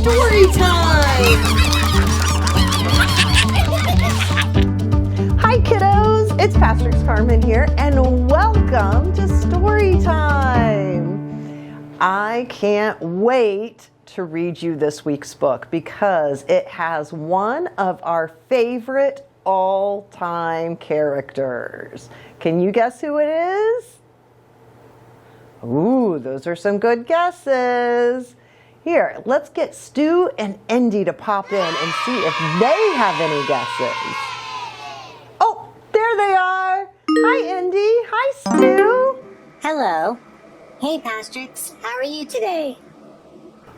story time! Hi kiddos, it's Pastrix Carmen here, and welcome to story time. I can't wait to read you this week's book because it has one of our favorite all-time characters. Can you guess who it is? Ooh, those are some good guesses. Here, let's get Stu and Indy to pop in and see if they have any guesses. Oh, there they are. Hi, Indy. Hi, Stu. Hello. Hey, Pastrix. How are you today?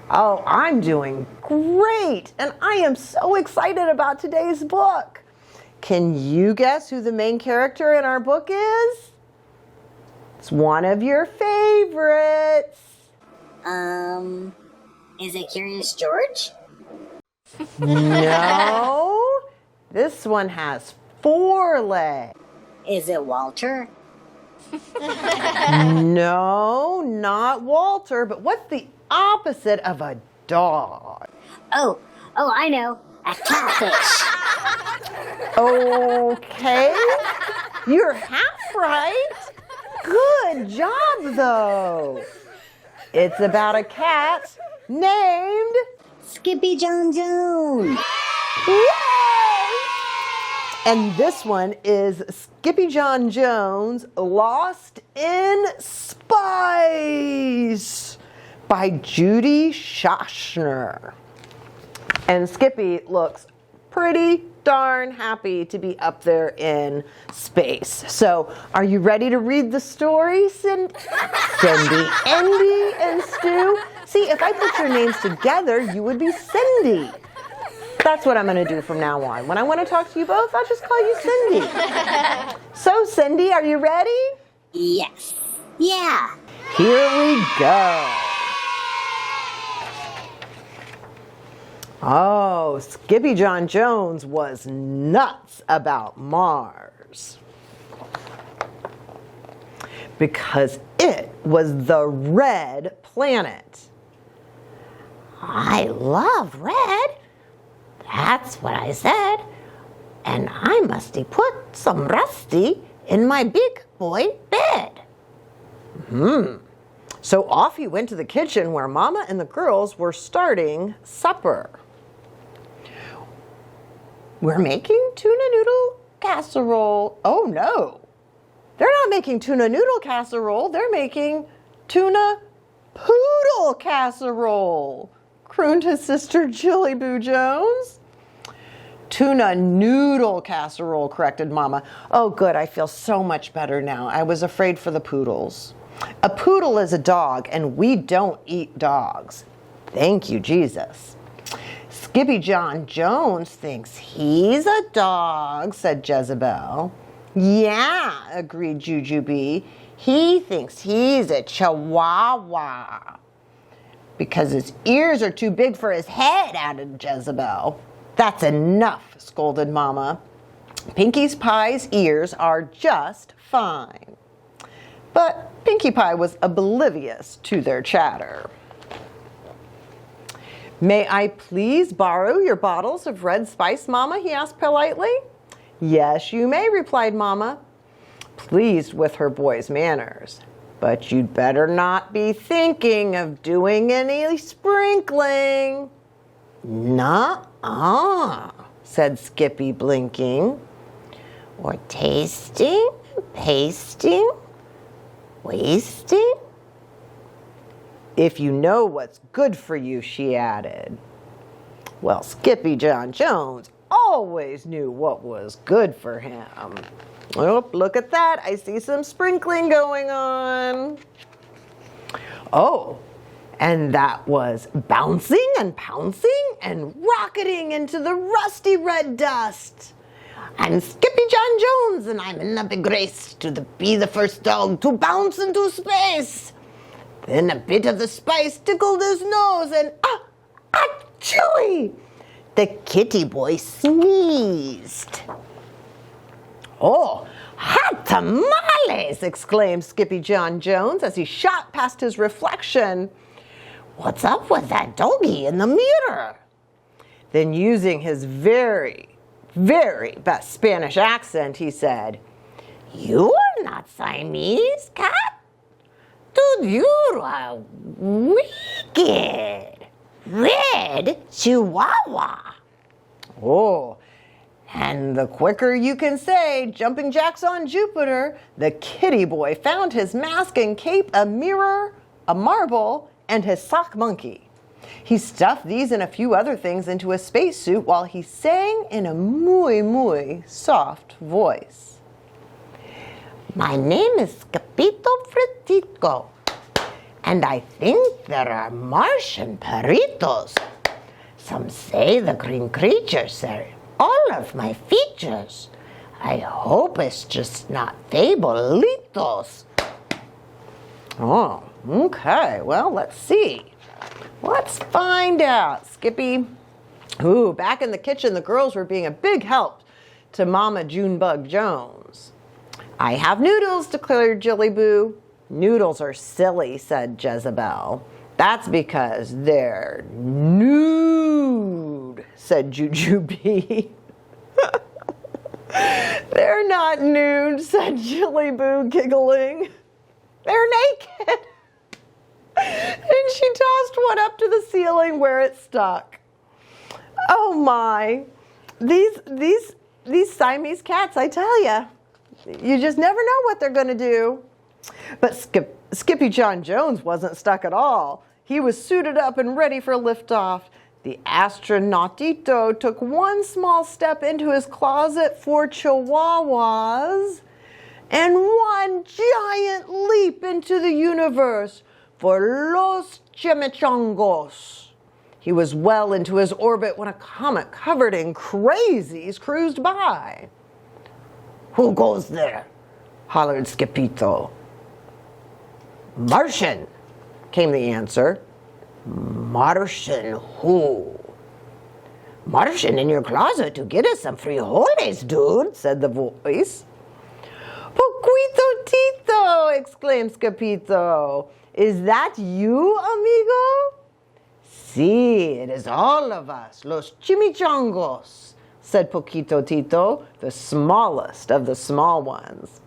Oh, I'm doing great, and I am so excited about today's book. Can you guess who the main character in our book is? It's one of your favorites. Is it Curious George? No, this one has 4 legs. Is it Walter? No, not Walter, but what's the opposite of a dog? Oh, I know. A catfish. Okay, you're half right. Good job, though. It's about a cat named Skippyjon Jones. Yay! And this one is Skippyjon Jones, Lost in Spice by Judith Schachner. And Skippy looks pretty darn happy to be up there in space. So, are you ready to read the story, Cindy, Indy, and Stu? See, if I put your names together, you would be Cindy. That's what I'm going to do from now on. When I want to talk to you both, I'll just call you Cindy. So, Cindy, are you ready? Yes. Yeah. Here we go. Oh, Skippyjon Jones was nuts about Mars because it was the red planet. I love red. That's what I said. And I must have put some Rusty in my big boy bed. So off he went to the kitchen where Mama and the girls were starting supper. We're making tuna noodle casserole. Oh no, they're not making tuna noodle casserole. They're making tuna poodle casserole, crooned his sister Jilly Boo Jones. Tuna noodle casserole, corrected Mama. Oh good, I feel so much better now. I was afraid for the poodles. A poodle is a dog, and we don't eat dogs. Thank you, Jesus. Skippyjon Jones thinks he's a dog, said Jezebel. Yeah, agreed Jujubee. He thinks he's a chihuahua because his ears are too big for his head, added Jezebel. That's enough, scolded Mama. Pinkie Pie's ears are just fine. But Pinkie Pie was oblivious to their chatter. May I please borrow your bottles of red spice, Mama? He asked politely. Yes, you may, replied Mama, pleased with her boy's manners. But you'd better not be thinking of doing any sprinkling. Nuh-uh, said Skippy, blinking. Or tasting, pasting, wasting? If you know what's good for you, she added. Well, Skippyjon Jones always knew what was good for him. Oh, look at that. I see some sprinkling going on. Oh, and that was bouncing and pouncing and rocketing into the rusty red dust. I'm Skippyjon Jones, and I'm in a big race to be the first dog to bounce into space. Then a bit of the spice tickled his nose, and achoo! The kitty boy sneezed. Oh, hot tamales! Exclaimed Skippyjon Jones as he shot past his reflection. What's up with that doggy in the mirror? Then using his very, very best Spanish accent, he said, You're not Siamese, cat? Dude, you're wicked. Red Chihuahua. oh, and the quicker you can say jumping jacks on Jupiter, the kitty boy found his mask and cape, a mirror, a marble, and his sock monkey. He stuffed these and a few other things into a spacesuit while he sang in a muy soft voice. My name is Capito Fritico, and I think there are Martian perritos. Some say the green creatures are all of my features. I hope it's just not fabolitos. Oh, okay. Well, let's see. Let's find out, Skippy. Ooh, back in the kitchen, the girls were being a big help to Mama Junebug Jones. I have noodles, declared Jillyboo. Noodles are silly, said Jezebel. That's because they're nude, said Jujubee. They're not nude, said Jillyboo, giggling. They're naked. And she tossed one up to the ceiling where it stuck. Oh my. These Siamese cats, I tell you. You just never know what they're going to do. But Skippyjon Jones wasn't stuck at all. He was suited up and ready for liftoff. The astronautito took one small step into his closet for chihuahuas and one giant leap into the universe for los chimichangos. He was well into his orbit when a comet covered in crazies cruised by. Who goes there? Hollered Skippito. Martian, came the answer. Martian who? Martian in your closet to get us some frijoles, dude, said the voice. Poquito Tito, exclaimed Skippito. Is that you, amigo? Si, it is all of us, los chimichangos, said Poquito Tito, the smallest of the small ones.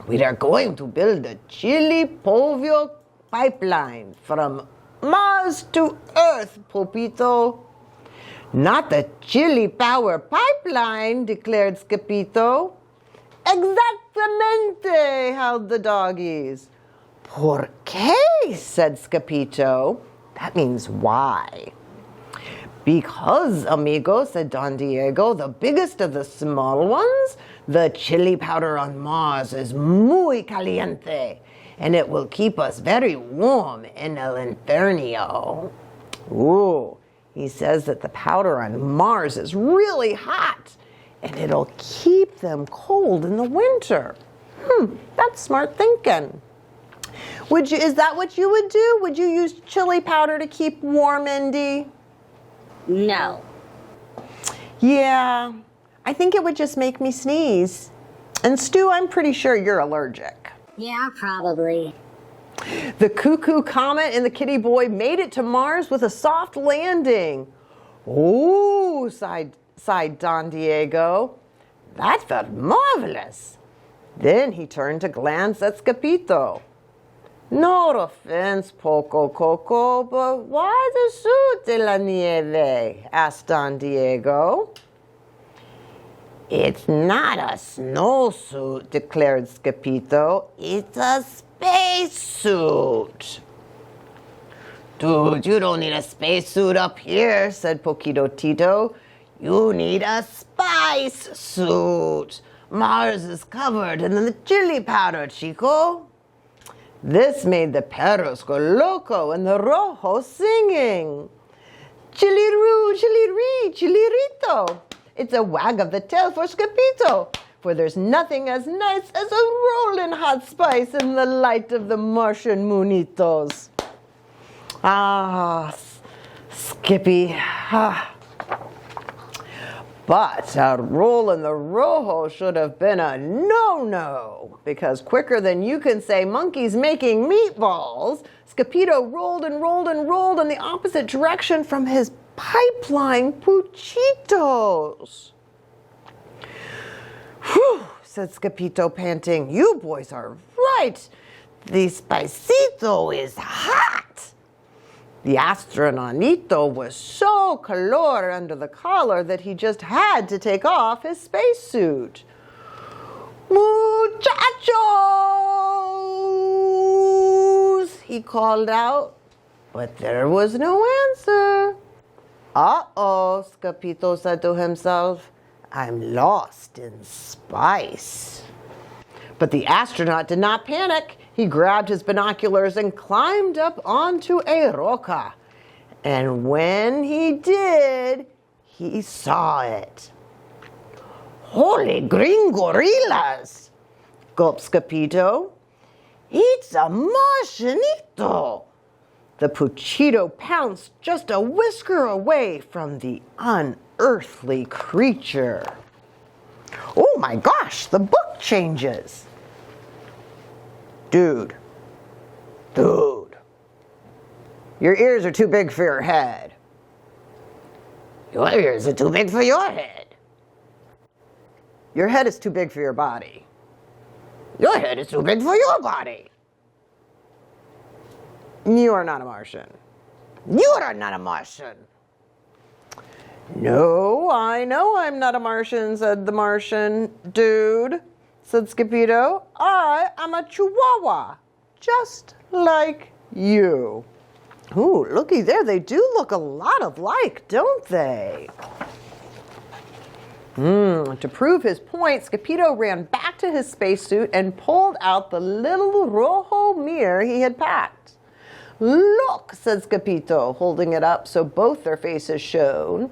We are going to build a chili pollo pipeline from Mars to Earth, Popito. Not the chili power pipeline, declared Skippito. Exactamente, howled the doggies. Por qué? Said Skippito. That means why. Because, amigo, said Don Diego, the biggest of the small ones, the chili powder on Mars is muy caliente, and it will keep us very warm in el infierno. Ooh, he says that the powder on Mars is really hot, and it'll keep them cold in the winter. That's smart thinking. Is that what you would do? Would you use chili powder to keep warm, Indy? No. Yeah, I think it would just make me sneeze. And Stu, I'm pretty sure you're allergic. Yeah, probably. The cuckoo comet and the kitty boy made it to Mars with a soft landing. Ooh, sighed Don Diego. That felt marvelous. Then he turned to glance at Skippito. No offense, Poco Coco, but why the suit de la nieve? Asked Don Diego. It's not a snowsuit, declared Skippito. It's a spacesuit. Dude, you don't need a spacesuit up here, said Poquito Tito. You need a spice suit. Mars is covered in the chili powder, Chico. This made the perros go loco and the rojos singing. Chili-roo, chili-ree, chili-rito. It's a wag of the tail for Skippito, for there's nothing as nice as a rolling hot spice in the light of the Martian moonitos. Ah, Skippy. But a roll in the rojo should have been a no-no, because quicker than you can say monkeys making meatballs, Skippyjo rolled and rolled and rolled in the opposite direction from his pipeline puchitos. Whew, said Skippyjo, panting. You boys are right. The spicito is hot. The astronautito was so calor under the collar that he just had to take off his spacesuit. Muchachos! He called out, but there was no answer. Uh-oh, Skippyjo said to himself. I'm lost in spice. But the astronaut did not panic. He grabbed his binoculars and climbed up onto a roca. And when he did, he saw it. Holy green gorillas, gulped Skippyjo. It's a Martianito. The puchito pounced just a whisker away from the unearthly creature. Oh my gosh, the book changes. Dude, your ears are too big for your head. Your ears are too big for your head. Your head is too big for your body. Your head is too big for your body. You are not a Martian. You are not a Martian. No, I know I'm not a Martian, said the Martian. Dude, said Skippyjo, I am a Chihuahua, just like you. Ooh, looky there, they do look a lot alike, don't they? To prove his point, Skippyjo ran back to his spacesuit and pulled out the little rojo mirror he had packed. Look, said Skippyjo, holding it up so both their faces shone.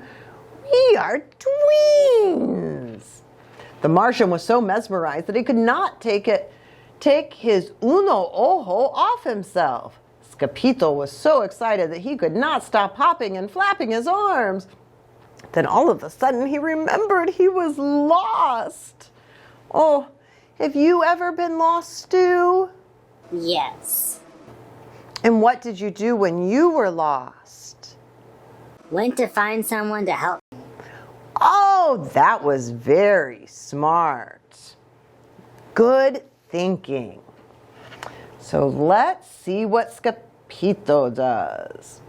We are twins. The Martian was so mesmerized that he could not take his uno ojo off himself. Skippyjo was so excited that he could not stop hopping and flapping his arms. Then all of a sudden he remembered he was lost. Oh, have you ever been lost, Stu? Yes. And what did you do when you were lost? Went to find someone to help. Oh, that was very smart. Good thinking. So let's see what Skippyjo does.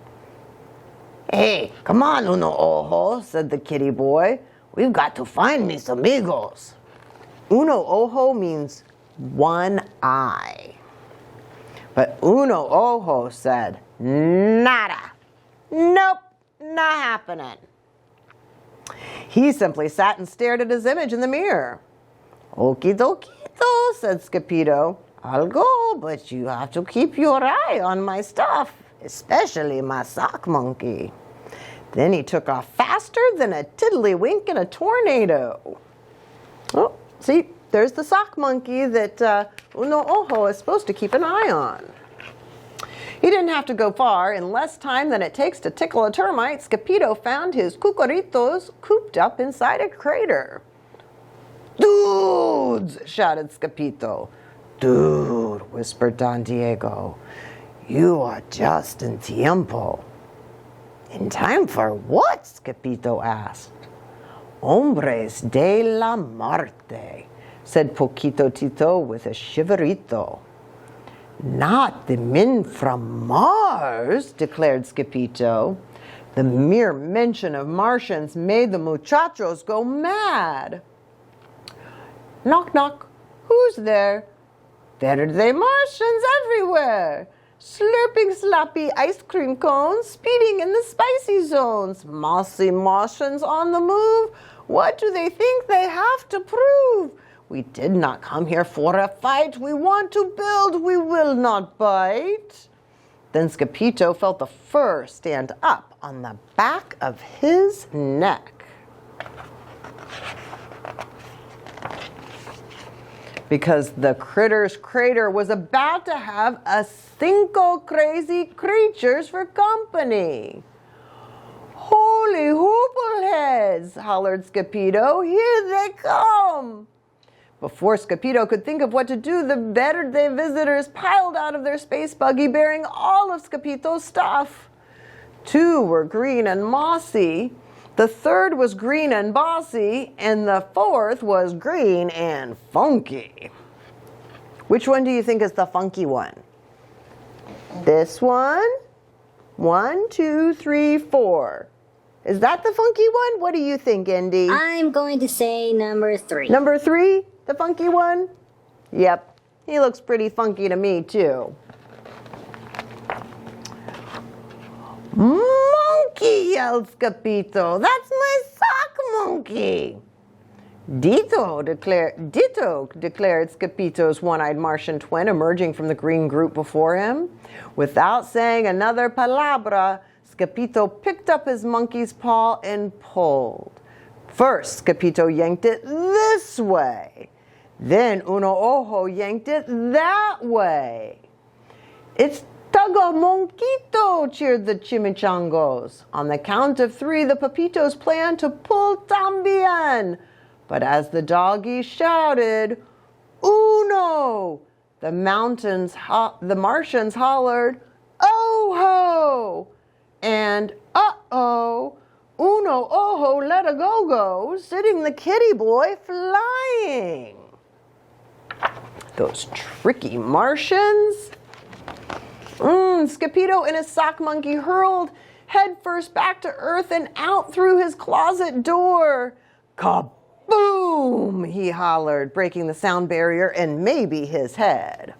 Hey, come on, uno ojo, said the kitty boy. We've got to find mis amigos. Uno ojo means one eye. But uno ojo said, nada. Nope, not happening. He simply sat and stared at his image in the mirror. Okie dokito, said Skippyjo. I'll go, but you have to keep your eye on my stuff, especially my sock monkey. Then he took off faster than a tiddlywink in a tornado. Oh, see, there's the sock monkey that Uno Ojo is supposed to keep an eye on. He didn't have to go far. In less time than it takes to tickle a termite, Skippyjo found his cucuritos cooped up inside a crater. Dudes, shouted Skippyjo. Dude, whispered Don Diego. You are just in tiempo. In time for what? Skippyjo asked. Hombres de la Marte, said Poquito Tito with a shiverito. Not the men from Mars, declared Skippyjo. The mere mention of Martians made the muchachos go mad. Knock, knock. Who's there? There are they Martians everywhere. Slurping sloppy ice cream cones, speeding in the spicy zones. Mossy Martians on the move. What do they think they have to prove? We did not come here for a fight. We want to build. We will not bite. Then Skippyjo felt the fur stand up on the back of his neck. Because the critter's crater was about to have a 5 crazy creatures for company. Holy holy hoopleheads, hollered Skippyjo. Here they come. Before Skippyjo could think of what to do, the Verde visitors piled out of their space buggy bearing all of Skippyjo's stuff. 2 were green and mossy, the 3rd was green and bossy, and the 4th was green and funky. Which one do you think is the funky one? This one? 1, 2, 3, 4. Is that the funky one? What do you think, Indy? I'm going to say number 3. Number 3, the funky one? Yep, he looks pretty funky to me, too. Monkey, yelled Skippyjo. That's my sock monkey. Ditto, declared Skippyjo's one-eyed Martian twin, emerging from the green group before him. Without saying another palabra, Skippyjo picked up his monkey's paw and pulled. First, Skippyjo yanked it this way. Then Uno Ojo yanked it that way. It's Tagamonquito, cheered the chimichangos. On the count of 3, the Pepitos planned to pull también. But as the doggies shouted, Uno, the Martians hollered, Oh-ho! And uh-oh, Uno Ojo let a go-go, sitting the kitty boy flying. Those tricky Martians. Skippyjo and his sock monkey hurled head first back to earth and out through his closet door. Kaboom, he hollered, breaking the sound barrier and maybe his head.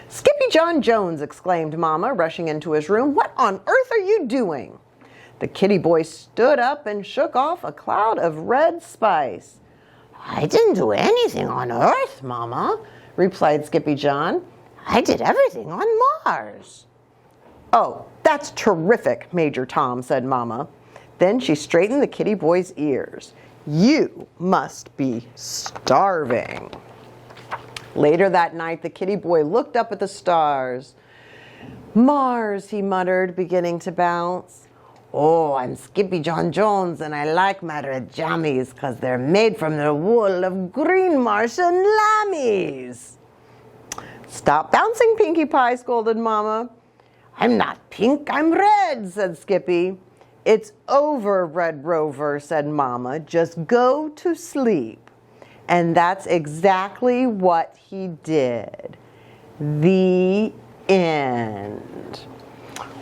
Skippyjon Jones, exclaimed Mama, rushing into his room. What on earth are you doing? The kitty boy stood up and shook off a cloud of red spice. I didn't do anything on Earth, Mama, replied Skippyjon. I did everything on Mars. Oh, that's terrific, Major Tom, said Mama. Then she straightened the kitty boy's ears. You must be starving. Later that night, the kitty boy looked up at the stars. Mars, he muttered, beginning to bounce. Oh, I'm Skippyjon Jones, and I like my red jammies because they're made from the wool of green Martian lammies. Stop bouncing, Pinkie Pie, scolded Mama. I'm not pink, I'm red, said Skippy. It's over, Red Rover, said Mama. Just go to sleep. And that's exactly what he did. The end.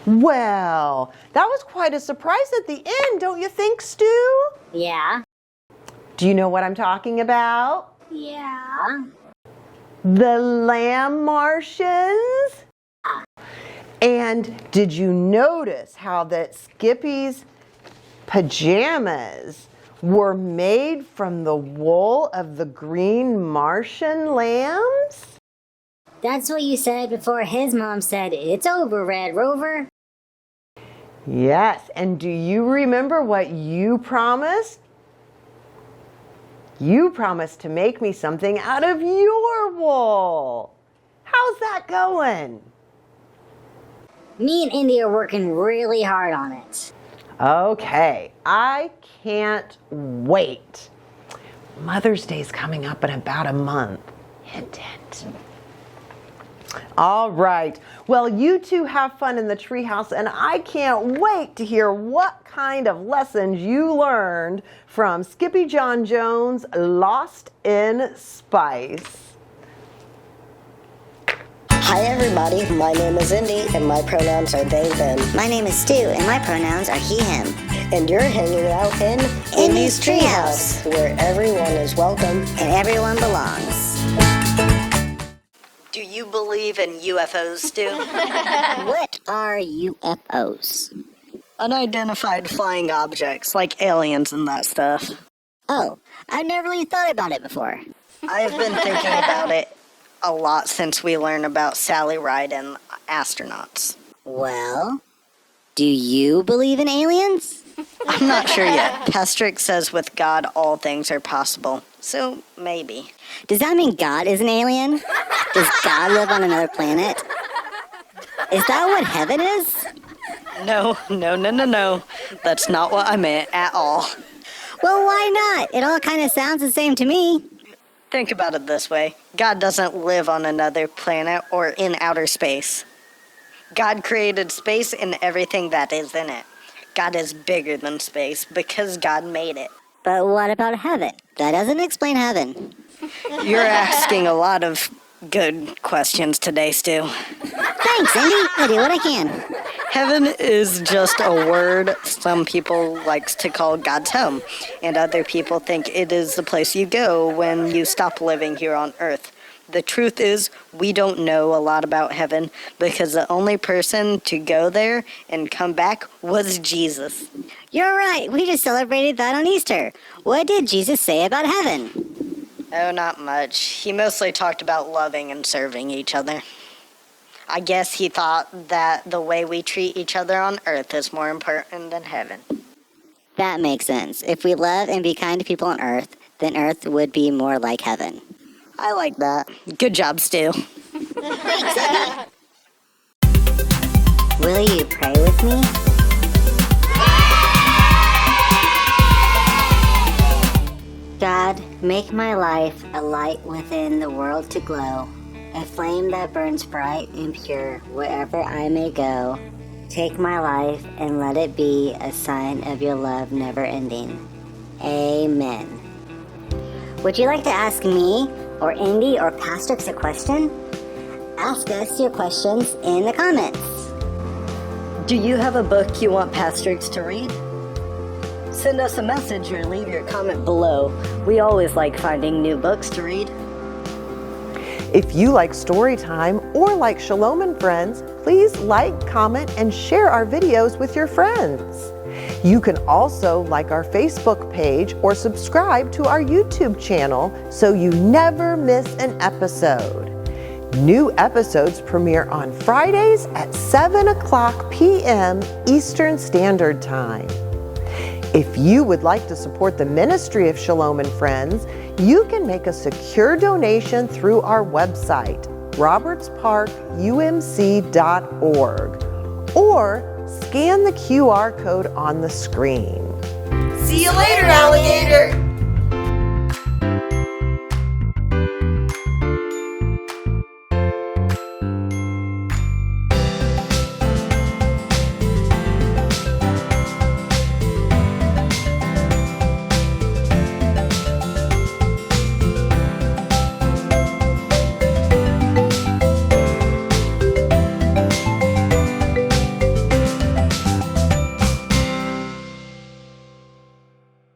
Well, that was quite a surprise at the end, don't you think, Stu? Yeah. Do you know what I'm talking about? Yeah. The lamb Martians? And did you notice how that Skippy's pajamas were made from the wool of the green Martian lambs? That's what you said before his mom said, it's over, Red Rover. Yes, and do you remember what you promised? You promised to make me something out of your wool. How's that going? Me and Indy are working really hard on it. Okay, I can't wait. Mother's Day's coming up in about a month. Hint, hint. All right. Well, you two have fun in the treehouse, and I can't wait to hear what kind of lessons you learned from Skippyjon Jones' Lost in Spice. Hi everybody, my name is Indy and my pronouns are they, them. My name is Stu and my pronouns are he, him. And you're hanging out in Indy's Treehouse, where everyone is welcome and everyone belongs. Do you believe in UFOs, Stu? What are UFOs? Unidentified flying objects, like aliens and that stuff. Oh, I've never really thought about it before. I've been thinking about it a lot since we learned about Sally Ride and astronauts. Well, do you believe in aliens? I'm not sure yet. Pastrix says with God all things are possible, so maybe. Does that mean God is an alien? Does God live on another planet? Is that what heaven is? No. That's not what I meant at all. Well, why not? It all kind of sounds the same to me. Think about it this way. God doesn't live on another planet or in outer space. God created space and everything that is in it. God is bigger than space because God made it. But what about heaven? That doesn't explain heaven. You're asking a lot of good questions today, Stu. Thanks, Indy. I do what I can. Heaven is just a word some people likes to call God's home, and other people think it is the place you go when you stop living here on earth. The truth is, we don't know a lot about heaven because the only person to go there and come back was Jesus. You're right. We just celebrated that on Easter. What did Jesus say about heaven? Oh, not much. He mostly talked about loving and serving each other. I guess he thought that the way we treat each other on earth is more important than heaven. That makes sense. If we love and be kind to people on earth, then earth would be more like heaven. I like that. Good job, Stu. Will you pray with me? God, make my life a light within the world to glow, a flame that burns bright and pure wherever I may go. Take my life and let it be a sign of your love never ending. Amen. Would you like to ask me, or Indy, or Pastrix a question? Ask us your questions in the comments. Do you have a book you want Pastrix to read? Send us a message or leave your comment below. We always like finding new books to read. If you like story time or like Shalom and Friends, please like, comment, and share our videos with your friends. You can also like our Facebook page or subscribe to our YouTube channel so you never miss an episode. New episodes premiere on Fridays at 7:00 p.m. Eastern Standard Time. If you would like to support the ministry of Shalom and Friends, you can make a secure donation through our website, robertsparkumc.org, or scan the QR code on the screen. See you later, alligator!